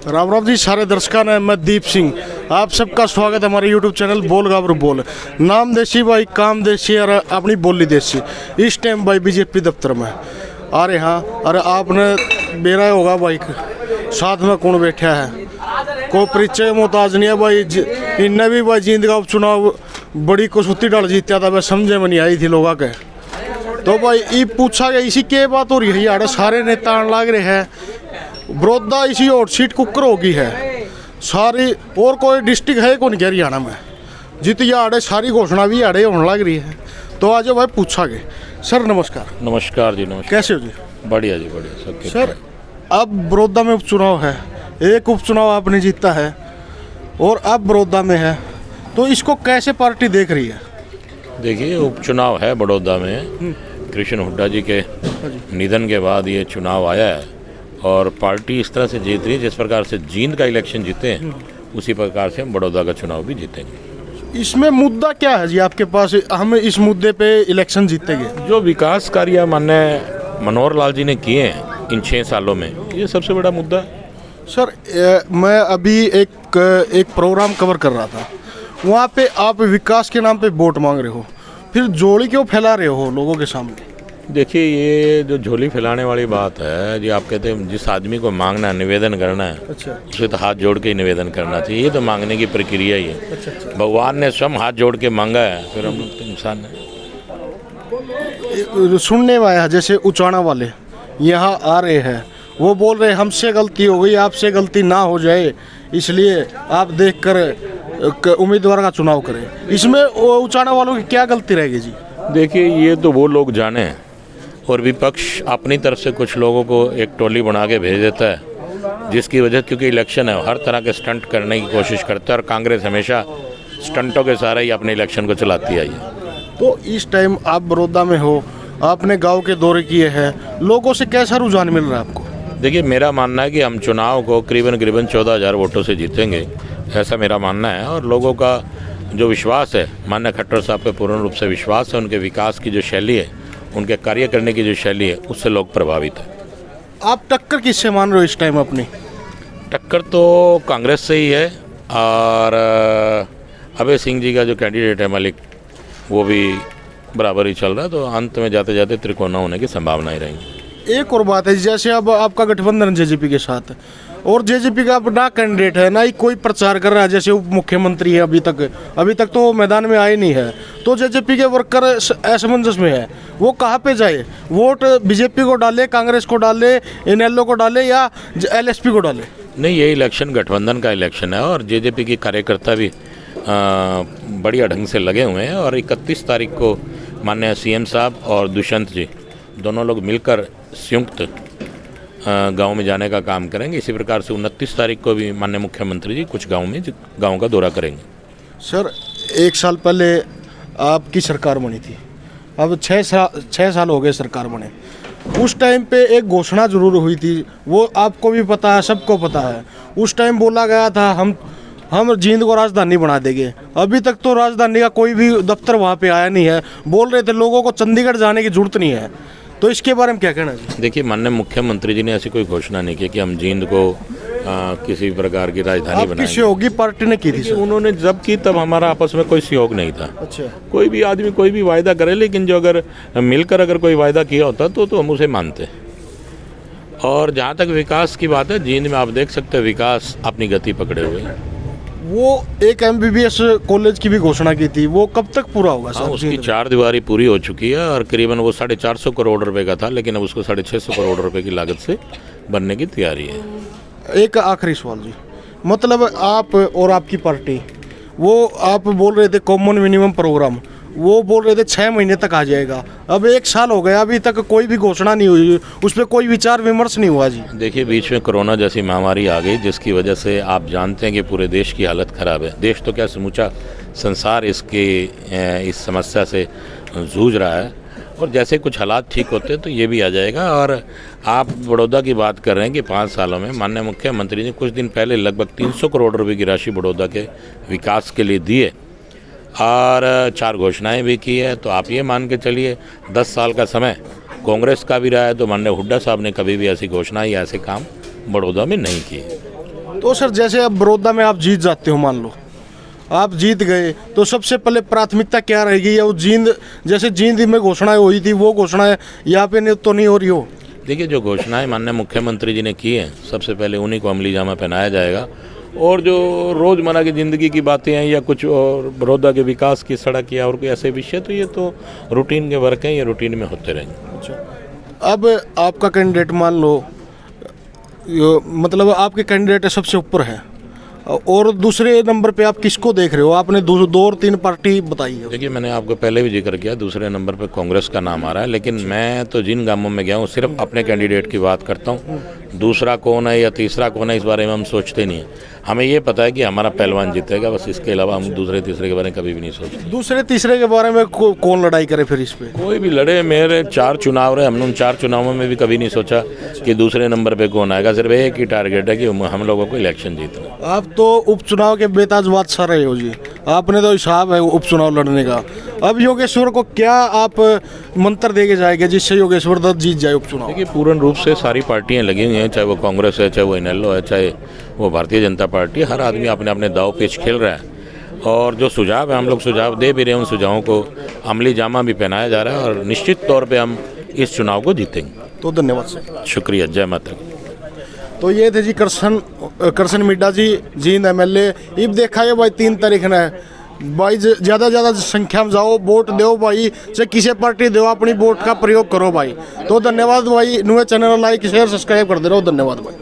राम राम जी सारे दर्शकों ने, मैं दीप सिंह, आप सबका स्वागत है हमारे यूट्यूब चैनल बोल गाबर बोल। नाम देसी भाई, काम देसी और अपनी बोली देसी। इस टाइम भाई बीजेपी दफ्तर में अरे हाँ, अरे आपने बेरा होगा भाई साथ में कौन बैठा है, कोई परिचय मोहताज नहीं है भाई। इनने भी भाई जींद का उपचुनाव बड़ी कसौती डाल जीता था, मैं समझे में नहीं आई थी लोगों के। तो भाई ये पूछा गया इसी के बात हो रही है, यार सारे नेता आने लग रहे हैं, बड़ौदा इसी हॉट सीट कुकर होगी है सारी, और कोई डिस्ट्रिक्ट है कौन क्या हरियाणा में जीती आड़े, सारी घोषणा भी आड़े होने लग रही है। तो आज भाई पूछा गया। सर नमस्कार। नमस्कार जी, नमस्कार। कैसे हो जी? बढ़िया जी, बढ़िया सब। सर अब बड़ौदा में उपचुनाव है, एक उपचुनाव आपने जीता है और अब बड़ौदा में है, तो इसको कैसे पार्टी देख रही है? देखिए, उपचुनाव है बड़ौदा में, कृष्ण हुड्डा जी के निधन के बाद ये चुनाव आया है और पार्टी इस तरह से जीत रही है जिस प्रकार से जींद का इलेक्शन जीते हैं उसी प्रकार से हम बड़ौदा का चुनाव भी जीतेंगे। इसमें मुद्दा क्या है जी आपके पास, हम इस मुद्दे पे इलेक्शन जीतेंगे? जो विकास कार्य माननीय मनोहर लाल जी ने किए हैं इन 6 सालों में, ये सबसे बड़ा मुद्दा है। सर मैं अभी एक प्रोग्राम कवर कर रहा था, वहाँ पे आप विकास के नाम पे वोट मांग रहे हो, फिर जोड़ी क्यों फैला रहे हो लोगों के सामने? देखिए, ये जो झोली फैलाने वाली बात है जी, आप कहते हैं जिस आदमी को मांगना है, निवेदन करना है, अच्छा, उसे तो हाथ जोड़ के ही निवेदन करना चाहिए। ये तो मांगने की प्रक्रिया ही है। अच्छा। भगवान ने स्वयं हाथ जोड़ के मांगा है, फिर हम लोग तो इंसान हैं। सुनने में आया जैसे उचाना वाले यहाँ आ रहे हैं, वो बोल रहे हमसे गलती हो गई, आपसे गलती ना हो जाए, इसलिए आप देख कर उम्मीदवार का चुनाव करें। इसमें उचाना वालों की क्या गलती रहेगी जी? देखिए, ये तो वो लोग जाने हैं, और विपक्ष अपनी तरफ से कुछ लोगों को एक टोली बना के भेज देता है, जिसकी वजह, क्योंकि इलेक्शन है, हर तरह के स्टंट करने की कोशिश करता है और कांग्रेस हमेशा स्टंटों के सहारे ही अपने इलेक्शन को चलाती आई है। तो इस टाइम आप बड़ौदा में हो, आपने गांव के दौरे किए हैं, लोगों से कैसा रुझान मिल रहा है आपको? देखिए, मेरा मानना है कि हम चुनाव को करीबन 14,000 वोटों से जीतेंगे, ऐसा मेरा मानना है। और लोगों का जो विश्वास है, माननीय खट्टर साहब पे पूर्ण रूप से विश्वास है, उनके विकास की जो शैली है, उनके कार्य करने की जो शैली है, उससे लोग प्रभावित हैं। आप टक्कर किससे मान रहे हो इस टाइम अपनी? टक्कर तो कांग्रेस से ही है, और अभय सिंह जी का जो कैंडिडेट है मलिक, वो भी बराबर ही चल रहा है, तो अंत में जाते जाते त्रिकोणा होने की संभावना ही रहेगी। एक और बात है, जैसे अब आपका गठबंधन जेजेपी के साथ, और जेजेपी का अपना कैंडिडेट है ना ही कोई प्रचार कर रहा है, जैसे उप मुख्यमंत्री है, अभी तक तो मैदान में आए नहीं है, तो जेजेपी के वर्कर असमंजस में है, वो कहाँ पे जाए? वोट बीजेपी को डाले, कांग्रेस को डाले, इनेलो को डाले या एलएसपी को डाले? नहीं, ये इलेक्शन गठबंधन का इलेक्शन है और जेजेपी के कार्यकर्ता भी बढ़िया ढंग से लगे हुए हैं। और 31 तारीख को माननीय सीएम साहब और दुष्यंत जी दोनों लोग मिलकर संयुक्त गांव में जाने का काम करेंगे। इसी प्रकार से 29 तारीख को भी माननीय मुख्यमंत्री जी कुछ गांव का दौरा करेंगे। सर 1 साल पहले आपकी सरकार बनी थी, अब 6 साल हो गए सरकार बने। उस टाइम पे एक घोषणा जरूर हुई थी, वो आपको भी पता है, सबको पता है। उस टाइम बोला गया था हम जींद को राजधानी बना देंगे। अभी तक तो राजधानी का कोई भी दफ्तर वहाँ पे आया नहीं है। बोल रहे थे लोगों को चंडीगढ़ जाने की जरूरत नहीं है, तो इसके बारे में क्या कहना है? देखिए, माननीय मुख्यमंत्री जी ने ऐसी कोई घोषणा नहीं की कि हम जींद को किसी प्रकार की राजधानी बनाएंगे। सहयोगी पार्टी ने की थी। उन्होंने जब की तब हमारा आपस में कोई सहयोग नहीं था। अच्छा, कोई भी आदमी कोई भी वायदा करे, लेकिन जो अगर मिलकर अगर कोई वायदा किया होता तो हम उसे मानते। और जहाँ तक विकास की बात है, जींद में आप देख सकते हैं विकास अपनी गति पकड़े हुए। वो एक MBBS कॉलेज की भी घोषणा की थी, वो कब तक पूरा होगा सर? उसकी 4 दीवारी पूरी हो चुकी है और करीबन वो 450 करोड़ रुपए का था, लेकिन अब उसको 650 करोड़ रुपए की लागत से बनने की तैयारी है। एक आखिरी सवाल जी, मतलब आप और आपकी पार्टी, वो आप बोल रहे थे कॉमन मिनिमम प्रोग्राम, वो बोल रहे थे 6 महीने तक आ जाएगा। अब 1 साल हो गया, अभी तक कोई भी घोषणा नहीं हुई, उस पर कोई विचार विमर्श नहीं हुआ जी। देखिए, बीच में कोरोना जैसी महामारी आ गई, जिसकी वजह से आप जानते हैं कि पूरे देश की हालत ख़राब है। देश तो क्या, समूचा संसार इस समस्या से जूझ रहा है। और जैसे कुछ हालात ठीक होते हैं तो ये भी आ जाएगा। और आप बड़ौदा की बात कर रहे हैं कि 5 सालों में माननीय मुख्यमंत्री ने कुछ दिन पहले लगभग 300 करोड़ रुपए की राशि बड़ौदा के विकास के लिए दिए और 4 घोषणाएं भी की है। तो आप ये मान के चलिए 10 साल का समय कांग्रेस का भी रहा है तो माननीय हुड्डा साहब ने कभी भी ऐसी घोषणा या ऐसे काम बड़ौदा में नहीं किए। तो सर जैसे अब बड़ौदा में आप जीत जाते हो, मान लो आप जीत गए, तो सबसे पहले प्राथमिकता क्या रहेगी? या वो जींद जैसे जींद में घोषणाएं हुई थी वो घोषणाएं यहाँ पे तो नहीं हो रही हो? देखिए, जो घोषणाएं माननीय मुख्यमंत्री जी ने की हैं, सबसे पहले उन्हीं को अमली जामा पहनाया जाएगा। और जो रोज़मर्रा की ज़िंदगी की बातें हैं या कुछ और बड़ौदा के विकास की, सड़क या और कोई ऐसे विषय, तो ये तो रूटीन के वर्क हैं, ये रूटीन में होते रहेंगे। अच्छा, अब आपका कैंडिडेट मान लो मतलब आपके कैंडिडेट सबसे ऊपर है, और दूसरे नंबर पे आप किसको देख रहे हो? आपने दो और तीन पार्टी बताई है। देखिए, मैंने आपको पहले भी जिक्र किया, दूसरे नंबर पे कांग्रेस का नाम आ रहा है, लेकिन मैं तो जिन गांवों में गया हूँ सिर्फ अपने कैंडिडेट की बात करता हूँ। दूसरा कौन है या तीसरा कौन है इस बारे में हम सोचते नहीं हैं। हमें ये पता है कि हमारा पहलवान जीतेगा, बस इसके अलावा हम दूसरे तीसरे के बारे में कभी भी नहीं सोचते। दूसरे तीसरे के बारे में कौन लड़ाई करे फिर इस पे? कोई भी लड़े, मेरे 4 चुनाव रहे, हमने उन 4 चुनावों में भी कभी नहीं सोचा कि दूसरे नंबर पे कौन आएगा। सिर्फ एक ही टारगेट है कि हम लोगों को इलेक्शन जीतना। आप तो उपचुनाव के बेताज बादशाह रहे हो जी, आपने तो हिसाब है उपचुनाव लड़ने का। अब योगेश्वर को क्या आप मंत्र देके जाएंगे जिससे योगेश्वर दत्त जीत जाए उपचुनाव? देखिए, पूर्ण रूप से सारी पार्टियां लगी हुई हैं, चाहे वो कांग्रेस है, चाहे वो इनेलो है, चाहे वो भारतीय जनता पार्टी, हर आदमी अपने अपने दाव पेच खेल रहा है। और जो सुझाव है, हम लोग सुझाव दे भी रहे हैं, उन सुझावों को अमली जामा भी पहनाया जा रहा है और निश्चित तौर पे हम इस चुनाव को जीतेंगे। तो धन्यवाद सर। शुक्रिया, जय माता। तो ये थे जी करसन मिड्डा जी, जींद MLA। अब देखा है भाई 3 तारीख ने भाई ज़्यादा संख्या में जाओ, वोट दो भाई, चाहे किसी पार्टी दो, अपनी वोट का प्रयोग करो भाई। तो धन्यवाद भाई, नुए चैनल लाइक शेयर सब्सक्राइब कर दे रहो। धन्यवाद भाई।